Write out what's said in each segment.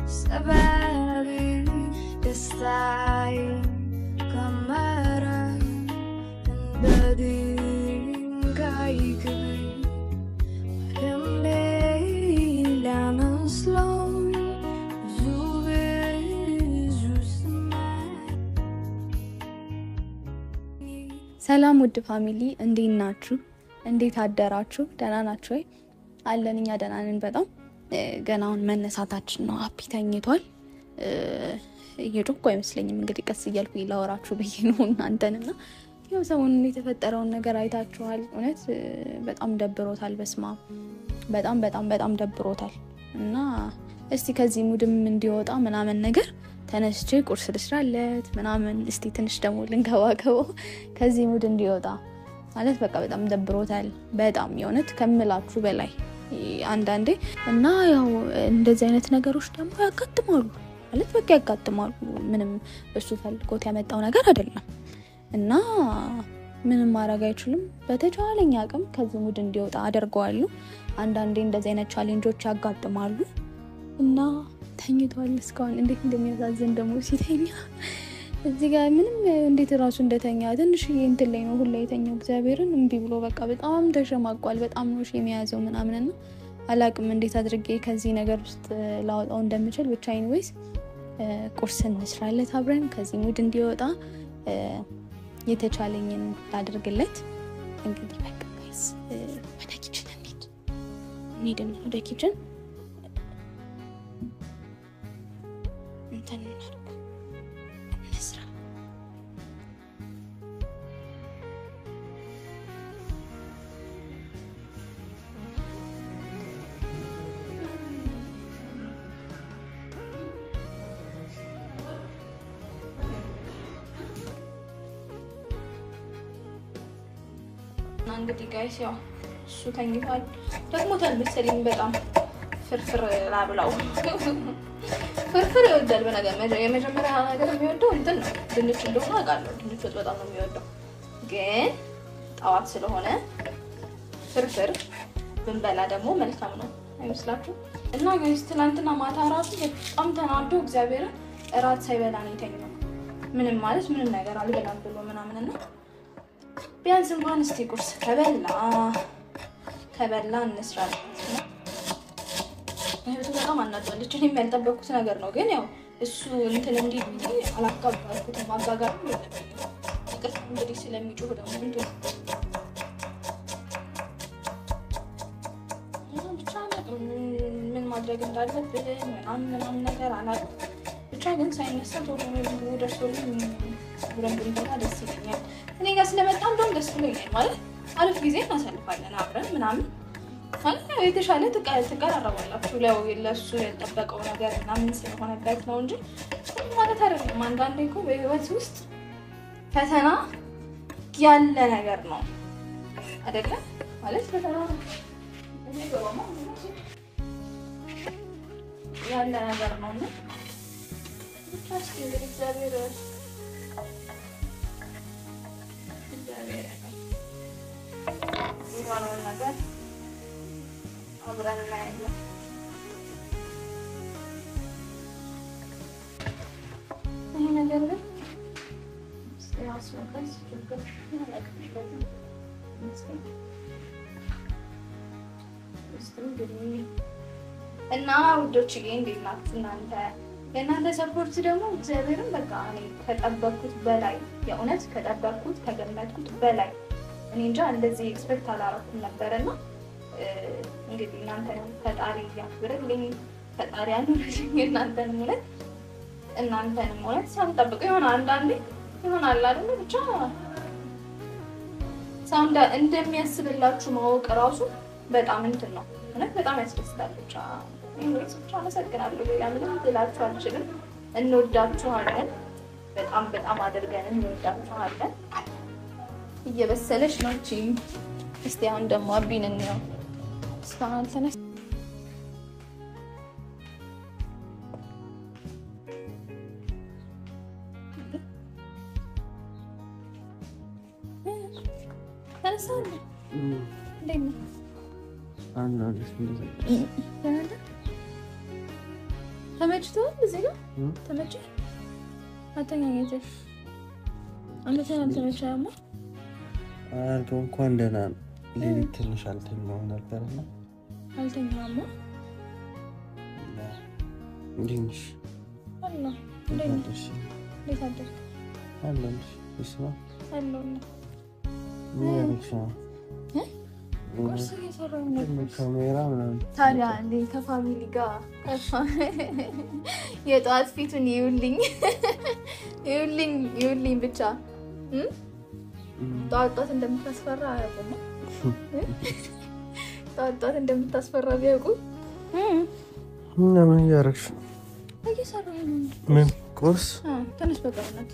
Sabari destai kamera Dading kai kabi Hemle lana slow Juve jusme ሰላም ውድ ፋሚሊ እንዴት ናችሁ? እንዴት አደራችሁ? ደህና ናችሁ ወይ? አለን እኛ ደህና ነን በጣም ገናውን መነሳታችን ነው። አፒ ተኝቷል። እየጮኩ አይመስለኝም እንግዲህ ቀስ እያልኩ ላወራችሁ ብዬ ነው እናንተንና ያው ሰሞኑን የተፈጠረውን ነገር አይታችኋል። እውነት በጣም ደብሮታል። በስማ በጣም ደብሮታል እና እስቲ ከዚህ ሙድም እንዲወጣ ምናምን ነገር ተነስቼ ቁርስ ልስራለት ምናምን እስቲ ትንሽ ደግሞ ልንከባከበው ከዚህ ሙድ እንዲወጣ ማለት በቃ በጣም ደብሮታል። በጣም የሆነት ከምላችሁ በላይ አንዳንዴ እና ያው እንደዚህ አይነት ነገሮች ደግሞ ያጋጥማሉ ማለት በቃ ያጋጥማሉ። ምንም እሱ ፈልጎት ያመጣው ነገር አይደለም እና ምንም ማድረግ አይችልም። በተቻለኝ አቅም ከዚህ ሙድ እንዲወጣ አደርገዋለሁ። አንዳንዴ እንደዚህ አይነት ቻሌንጆች ያጋጥማሉ እና ተኝቷል። እስካሁን እንዴት እንደሚያሳዝን ደግሞ ሲተኛ እዚህ ጋር ምንም እንዴት ራሱ እንደተኛ ትንሽ እንትን ላይ ነው ሁላ የተኛው። እግዚአብሔርን እምቢ ብሎ በቃ በጣም ተሸማቋል። በጣም ነው የሚያዘው ምናምንና አላቅም እንዴት አድርጌ ከዚህ ነገር ውስጥ ላወጣው እንደምችል። ብቻ ኤኒዌይስ ቁርስ እንስራለት አብረን ከዚህ ሙድ እንዲወጣ የተቻለኝን ላድርግለት። እንግዲህ በቃ ጋይስ ወደ ኪችን እንሂድና ወደ ኪችን እንትን እንስራ። እንግዲህ ጋይስ ያው እሱ ተኝቷል። ደግሞ ተልመሰለኝ በጣም ፍርፍር ላብላው። ፍርፍር ይወዳል። በነገር የመጀመሪያ ነገር የሚወደው እንትን ነው ድንች እንደሆነ አውቃለሁ። ድንች ወጥ በጣም ነው የሚወደው። ግን ጠዋት ስለሆነ ፍርፍር ብንበላ ደግሞ መልካም ነው አይመስላችሁ? እና ጋይስ ትናንትና ማታ ራሱ በጣም ተናዶ እግዚአብሔርን እራት ሳይበላ ነው የተኛው። ምንም ነገር አልበላም ብሎ ምናምንና ቢያንስ እንኳን እስቲ ቁርስ ከበላ እንስራለን። እህቱ በጣም አናዷለች። እኔም ያልጠበኩት ነገር ነው። ግን ያው እሱ እንትን እንዲህ አላጋባኩትም። ማጋጋር ይቅርታ እንግዲህ ስለሚጮህ ደግሞ እንትን ብቻ ምን ማድረግ እንዳለብን ምናምን ነገር አላውቅም። ብቻ ግን ሳይነሳ ቶሎ ደርሶልኝ አብረን ብንበላ ደስ ይለኛል። እኔ ጋር ስለመጣ እንደውም ደስ ብሎኛል። ማለት አሪፍ ጊዜ እናሳልፋለን አብረን ምናምን ማለት የተሻለ ትቀራረባላችሁ። ለሱ ያልጠበቀው ነገር ምናምን ስለሆነበት ነው እንጂ ማለት አይደለም። አንዳንዴ እኮ በህይወት ውስጥ ፈተና ያለ ነገር ነው አይደለ? ማለት ፈተና ያለ ነገር ነው እና ብቻ እስኪ እንግዲህ እግዚአብሔር ይሆነውን ነገር አብረን እናያለን። ይሄ ነገር ግን ያስወጣል ችግር እና ውዶችዬ እንዴት ናችሁ እናንተ? የእናንተ ሰፖርት ደግሞ እግዚአብሔርን በቃ እኔ ከጠበቅኩት በላይ የእውነት ከጠበቅኩት ከገመትኩት በላይ እኔ እንጃ እንደዚህ ኤክስፔክት አላረኩም ነበርና እንግዲህ እናንተንም ፈጣሪ ያክብርልኝ፣ ፈጣሪ ያኑርልኝ። እናንተንም እውነት ሳንጠብቀው የሆነ አንዳንዴ ይሆናል አይደል? ብቻ ሳንዳ እንደሚያስብላችሁ ማወቅ ራሱ በጣም እንትን ነው እውነት በጣም ያስደስታል። ብቻ ብቻ አመሰግናለሁ። ሌላ ምንም ልላችሁ አልችልም። እንወዳችኋለን። በጣም አድርገን እንወዳችኋለን። እየበሰለች ነው እቺ። እስቲ አሁን ደግሞ አቢን እንየው። እስካሁን ተነስ ተነሳለ እንዴ? ተመችቶሃል? እዚህ ጋር ተመችቶ አተኛኘትሽ አንተን አልተመቸህማ? አልከው እንኳን ደህና ነው። ሌሊት ትንሽ አልተኛሁም ነበርና አልተኛህማ? እንዴት ነሽ? አለሁ። እንዴት ነሽ? እንዴት አደርክ? አለሁ። እስማ አለሁ። ቁርስ እየሰራሁ ነው። ካሜራ ምናምን ታዲያ እንዴ ከፋሚሊ ጋር የጠዋት ፊቱን ይውልኝ ብቻ ጠዋት እንደምታስፈራ አያውቁም። ጠዋት እንደምታስፈራ ቢያውቁ ምን እያደረግሽ ነው? እየሰራሁ ነው። ምን ቁርስ? ተነስ፣ በቀርነት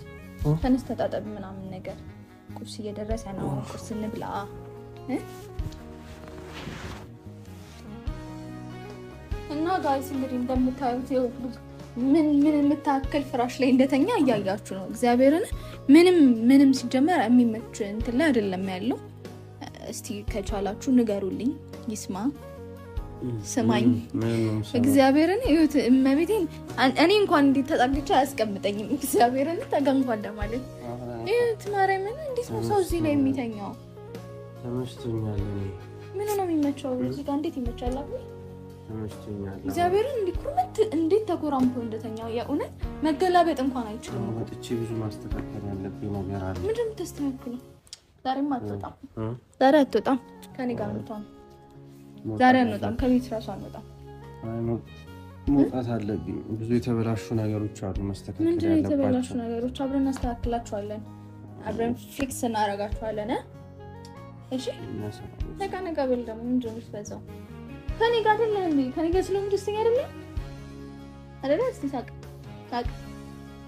ተነስ፣ ተጣጣቢ ምናምን ነገር። ቁርስ እየደረሰ ነው። ቁርስ እንብላ። እና ጋይስ እንግዲህ እንደምታዩት ምን የምታክል ፍራሽ ላይ እንደተኛ እያያችሁ ነው። እግዚአብሔርን ምንም ሲጀመር የሚመች እንትን ላይ አይደለም ያለው። እስቲ ከቻላችሁ ንገሩልኝ። ይስማ ስማኝ፣ እግዚአብሔርን እዩት። እመቤቴን እኔ እንኳን እንዴት ተጣግቻ አያስቀምጠኝም። እግዚአብሔርን ተገንፏል ለማለት እዩት። ማርያምን እንዴት ነው ሰው እዚህ ላይ የሚተኛው? ተመችቶኛል። ምን ነው የሚመቸው? እዚህ ጋር እንዴት ይመቻል? ተመችቶኛል። እግዚአብሔርን እንዴት ተኮራምቶ እንደተኛው የእውነት መገላበጥ እንኳን አይችልም። ወጥቼ ብዙ ማስተካከል ያለብኝ ነገር አለ። ምንድን ነው የምታስተካክለው? ዛሬም አትወጣም? ዛሬ አትወጣም? ከኔ ጋር ነው። ዛሬ አንወጣም፣ ከቤት ራሱ አንወጣም። መውጣት አለብኝ። ብዙ የተበላሹ ነገሮች አሉ ማስተካከል ያለባቸው። ምንድን ነው የተበላሹ ነገሮች? አብረን እናስተካክላቸዋለን። አብረን ፊክስ እናደርጋቸዋለን። እሺ ነጋ በል ደግሞ ምንድን ነው የምትበዛው? ከኔ ጋር አይደለም እንዴ? ከኔ ጋር ስለሆነ ደስተኛ አይደለም አይደለ? እስቲ ሳቅ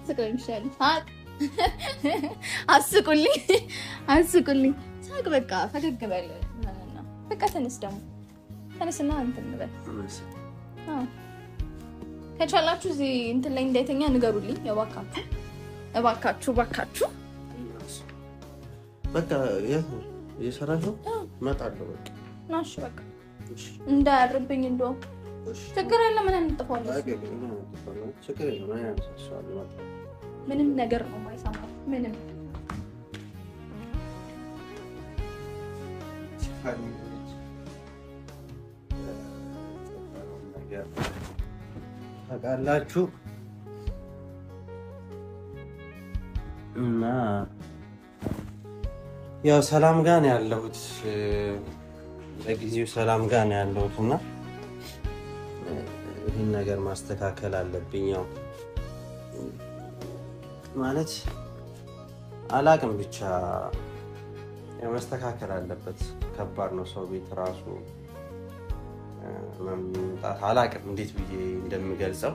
ስቅልኝ ይሻላል። ሳቅ አስቁልኝ ሳቅ። በቃ ፈገግ በል እና በቃ ተነስና እንትን እንበል። ከቻላችሁ እዚህ እንትን ላይ እንዳይተኛ ንገሩልኝ እባካችሁ። በቃ እየሰራሽ ነው? እመጣለሁ። በቃ ናሽ በቃ እንዳያርብኝ እንደው ችግር የለም። ምን እንጥፋለን? ምንም ነገር ነው የማይሰማው። ምንም ታውቃላችሁ። እና ያው ሰላም ጋር ነው ያለሁት። ለጊዜው ሰላም ጋር ነው ያለሁት እና ይህን ነገር ማስተካከል አለብኝ። ያው ማለት አላቅም ብቻ መስተካከል አለበት። ከባድ ነው ሰው ቤት ራሱ መምጣት። አላቅም እንዴት ብዬ እንደምገልጸው።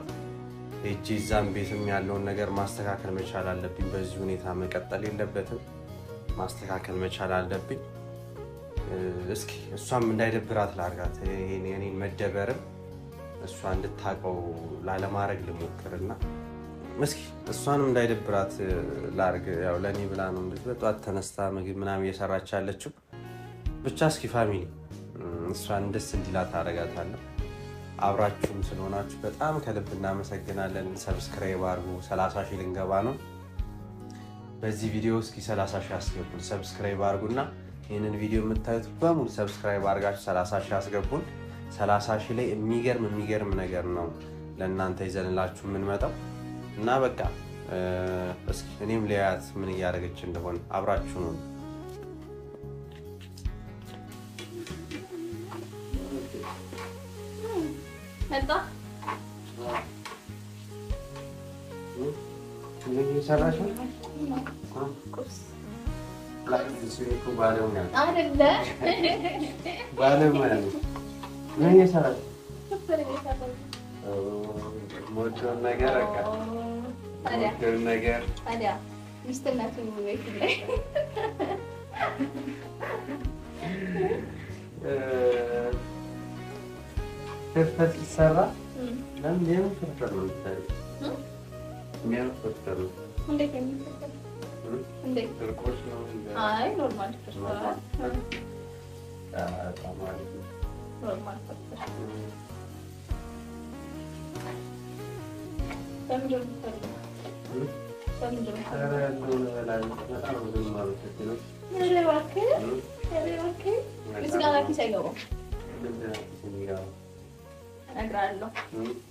ሄጄ እዛም ቤትም ያለውን ነገር ማስተካከል መቻል አለብኝ። በዚህ ሁኔታ መቀጠል የለበትም። ማስተካከል መቻል አለብኝ። እስኪ እሷም እንዳይደብራት ላርጋት። የኔን መደበርም እሷ እንድታቀው ላለማድረግ ልሞክርና እስኪ እሷንም እንዳይደብራት ላርግ። ያው ለኔ ብላ ነው በጧት ተነስታ ምግብ ምናምን እየሰራች ያለችው። ብቻ እስኪ ፋሚሊ እሷን ደስ እንዲላት አደርጋታለሁ። አብራችሁም ስለሆናችሁ በጣም ከልብ እናመሰግናለን። ሰብስክራይብ አድርጉ። 30 ሺህ ልንገባ ነው በዚህ ቪዲዮ። እስኪ 30 ሺህ አስገቡን። ሰብስክራይብ አድርጉና ይህንን ቪዲዮ የምታዩት በሙሉ ሰብስክራይብ አድርጋችሁ 30 ሺህ አስገቡን። 30 ሺህ ላይ የሚገርም ነገር ነው ለእናንተ ይዘንላችሁ የምንመጣው እና በቃ እስኪ እኔም ሊያያት ምን እያደረገች እንደሆነ አብራችሁ ነው። መጣ ምን እየሰራሽ ነው? ባለሙያ ነው። ምን እየሰራሽ ነው? ሞጆን ነገር ታዲያ ሚስትነቱን ቤት ላይ ፍርፍር ሲሰራ ለምን የምን ፍርፍር ነው የምታየው? የሚያምር ፍርፍር ነው። እንዴት የሚፈጠር እንዴት ድርቆሽ ነው? አይ ኖርማል ፍርፍር በጣም አሪፍ ነው። ኖርማል ፍርፍር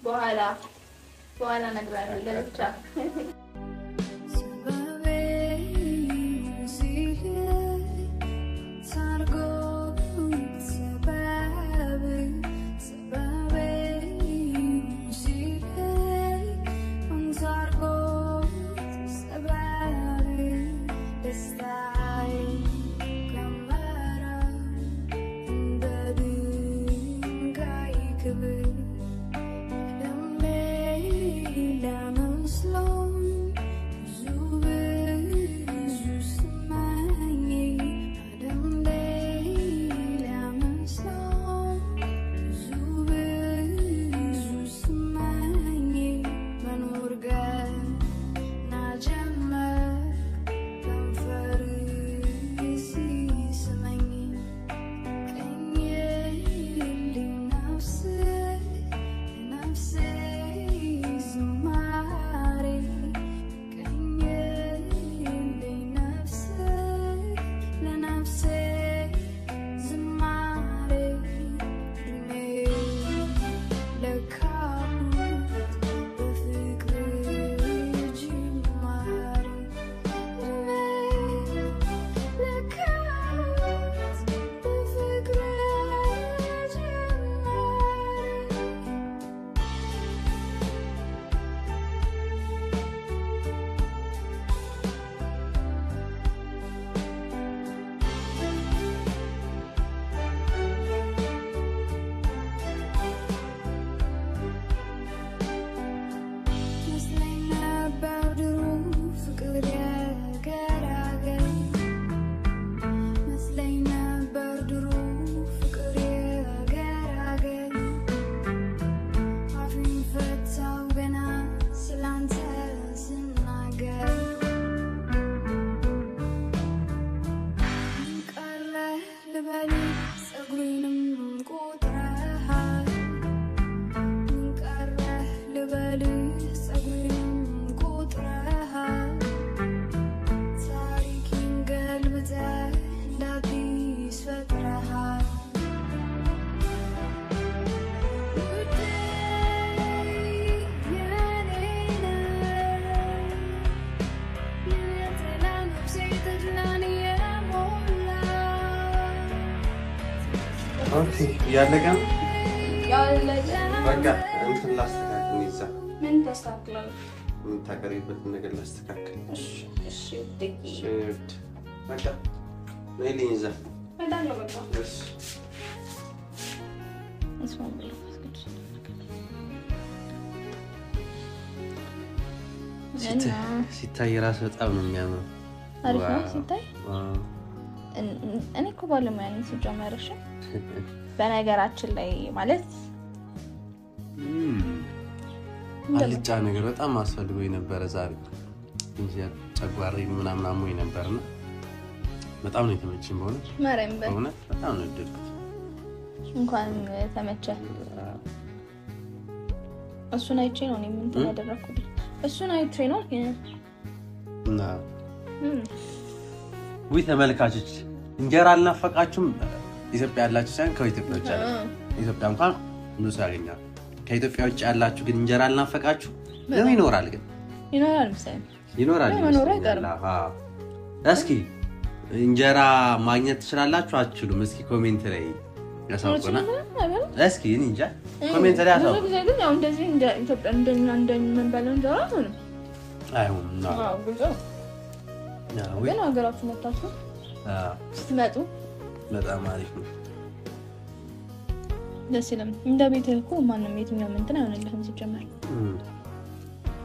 በኋላ እነግርሃለሁ ለብቻ ያለቀ በቃ እንትን ላስተካክል ይዛ ምን ተስተካክላል? ምን ታቀሪበት ነገር ላስተካክል። እሺ ደቂ በቃ ነይልኝ ይዛ በጣም ነው በቃ እሺ እስማም ሲታይ ራስ በጣም ነው የሚያምረው። አሪፍ ነው ሲታይ። እኔ እኮ ባለሙያ ነኝ ሲጀመር። እሺ በነገራችን ላይ ማለት አልጫ ነገር በጣም አስፈልጎኝ ነበረ ዛሬ እንጂ ጨጓሬ ምናምን አሞኝ ነበርና በጣም ነው የተመቸኝ። በእውነት በጣም ነው የወደድኩት። እንኳን ተመቸ። እሱን አይቼ ነው እኔ ምን ተደረኩት። እሱን አይቼ ነው እና ወይ ተመልካቾች እንጀራ አልናፈቃችሁም? ኢትዮጵያ ያላችሁ ሳይሆን ከኢትዮጵያ ውጭ ያላችሁ ኢትዮጵያ እንኳን ብዙ ያገኛል። ከኢትዮጵያ ውጭ ያላችሁ ግን እንጀራ አልናፈቃችሁ? ለምን ይኖራል ግን ይኖራል መሰለኝ ይኖራል። ይኖራል። እስኪ እንጀራ ማግኘት ትችላላችሁ አትችሉም? እስኪ ኮሜንት ላይ ያሳውቁና እስኪ እንጃ ኮሜንት ላይ ያሳውቁ። ግን ያው እንደዚህ እንደ ኢትዮጵያ እንደምንበለው እንጀራ አይሆንም። አይሆንም ነው ግን ሀገራችሁ መጣችሁ ስትመጡ በጣም አሪፍ ነው። ደስ ይላል። እንደ ቤትህ እኮ ማንም የትኛውም እንትን አይሆንልህም ሲጀመር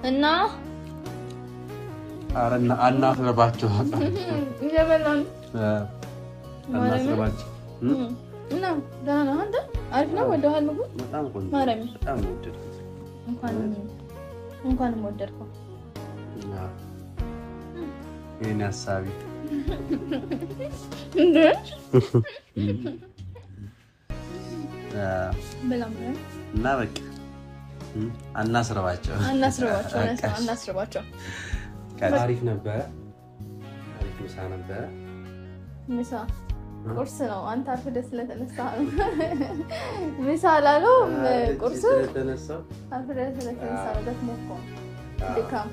እና አረና አናፍረባችሁ ይዘበላን አናፍረባችሁ እና ዳና አንተ አሪፍ ነው። ወደኋላ ነው በጣም ቆንጆ ማረም በጣም ወደድኩት። እንኳን ወደድከው የኔ ሀሳቢ እንዴ እና በቃ አናስረባቸው። አሪፍ ነበረ። አሪፍ ምሳ ነበረ። ምሳ ቁርስ ነው። አንተ አርፍደህ ስለተነሳ ምሳ አላለው። ቁርስ ስለተነሳው አርፍደህ ስለተነሳ ነው። ደግሞ እኮ ድካም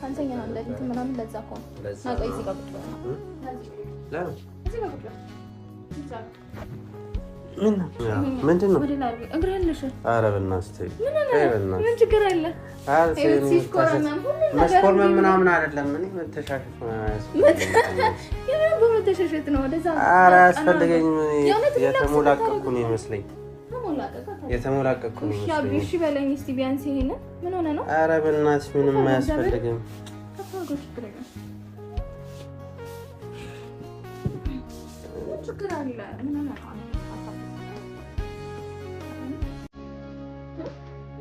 አንተኛ ነው ለሊት ምናምን ለዛ እኮ ነው። ቆይ እዚህ ጋር ቁጭ በል። ለምን እዚህ ጋር ቁጭ በል። ምንድን ነው? ኧረ በእናትህ ምን ችግር አለ? መስኮርመም ምናምን አይደለም። መተሻሸት ነው። ኧረ አያስፈልገኝም። የተሞላቀቅኩ ነው ይመስለኝ። እሺ በለኝ እስኪ ቢያንስ ይሄንን። ምን ሆነ ነው? ኧረ በእናትሽ ምንም አያስፈልግም። ችግር አለ?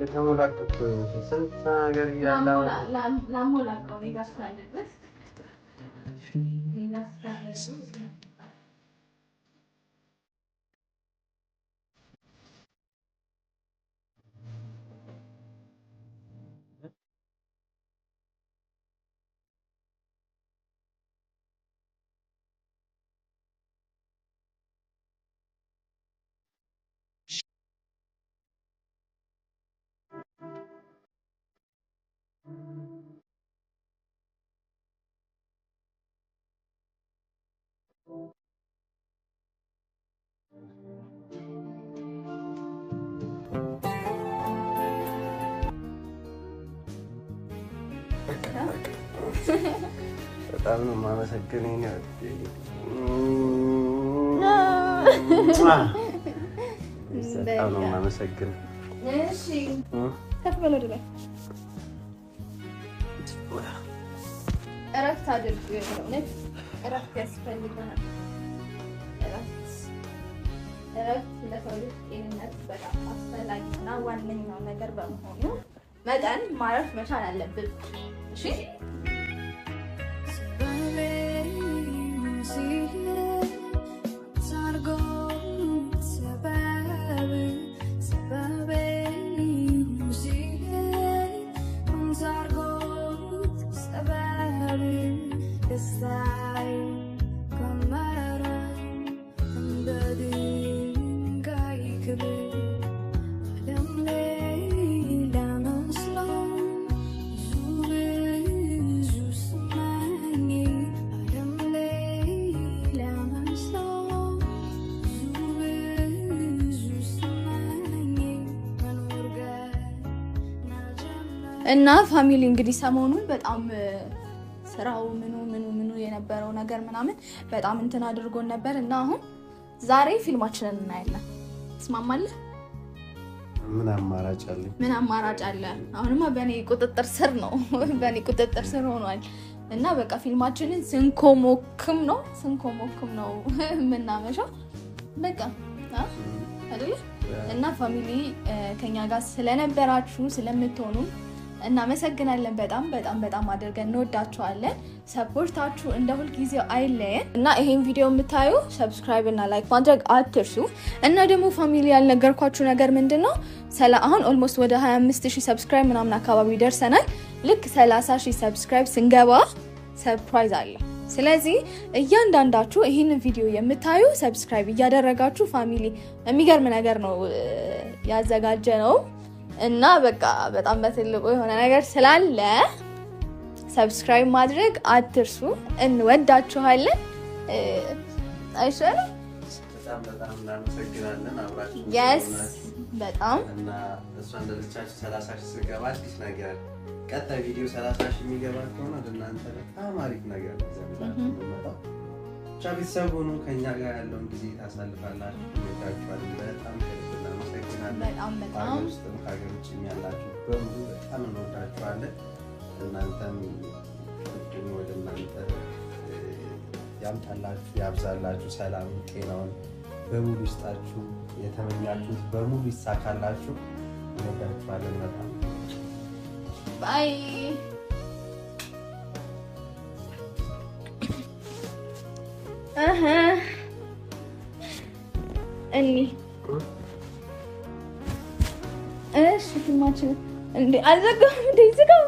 የተሞላቀቅኩ ስንት ነገር እያለ ላሞላቀው እኔ ጋር ስላለበት በጣም ነው የማመሰግነው። በጣም ነው የማመሰግነው። እሺ ከፍ በል ወደ ላይ። እረፍት አድርግ። እውነት እረፍት ያስፈልጋል። እረፍት ለሰው ልጅ ጤንነት በጣም አስፈላጊና ዋነኛው ነገር በመሆኑ መጠን ማረፍ መቻል አለብን። እሺ እና ፋሚሊ እንግዲህ ሰሞኑን በጣም ስራው ምኑ የነበረው ነገር ምናምን በጣም እንትን አድርጎን ነበር እና አሁን ዛሬ ፊልማችንን እናያለን። ትስማማለህ? ምን አማራጭ አለ? ምን አማራጭ አለ? አሁንማ በእኔ ቁጥጥር ስር ነው። በእኔ ቁጥጥር ስር ሆኗል እና በቃ ፊልማችንን ስንኮሞክም ነው የምናመሻው። በቃ አይደል? እና ፋሚሊ ከኛ ጋር ስለነበራችሁ ስለምትሆኑ እናመሰግናለን። በጣም አድርገን እንወዳችኋለን። ሰፖርታችሁ እንደ ሁል ጊዜው አይለየን እና ይሄን ቪዲዮ የምታዩ ሰብስክራይብ እና ላይክ ማድረግ አትርሱ። እና ደግሞ ፋሚሊ ያልነገርኳችሁ ነገር ምንድነው? አሁን ኦልሞስት ወደ 25000 ሰብስክራይብ ምናምን አካባቢ ደርሰናል። ልክ 30000 ሰብስክራይብ ስንገባ ሰርፕራይዝ አለ። ስለዚህ እያንዳንዳችሁ ይሄንን ቪዲዮ የምታዩ ሰብስክራይብ እያደረጋችሁ ፋሚሊ የሚገርም ነገር ነው ያዘጋጀ ነው እና በቃ በጣም በትልቁ የሆነ ነገር ስላለ ሰብስክራይብ ማድረግ አትርሱ። እንወዳችኋለን። አይሻልም? በጣም እናመሰግናለን። አብራችሁ በጣም እና እሷ እንደልቻችሁ 30000 ስገባ አዲስ ነገር ቀጣይ ቪዲዮ 30000 የሚገባ ከሆነ ለእናንተ በጣም አሪፍ ነገር ነው። ብቻ ቤተሰብ ሁኑ። ከኛ ጋር ያለውን ጊዜ ታሳልፋላችሁ። እንወዳችኋለን። በጣም እናመሰግናለን። በጣም ውስጥም ከሀገር ውጭም ያላችሁ በሙሉ በጣም እንወዳችኋለን። እናንተም ፍቅርን ወደ እናንተ ያምጣላችሁ፣ ያብዛላችሁ። ሰላም ጤናውን በሙሉ ይስጣችሁ። የተመኛችሁት በሙሉ ይሳካላችሁ። እንወዳችኋለን በጣም ባይ። እሺ ፊልማችን እንዴ አልዘጋም እንዴ ዝጋው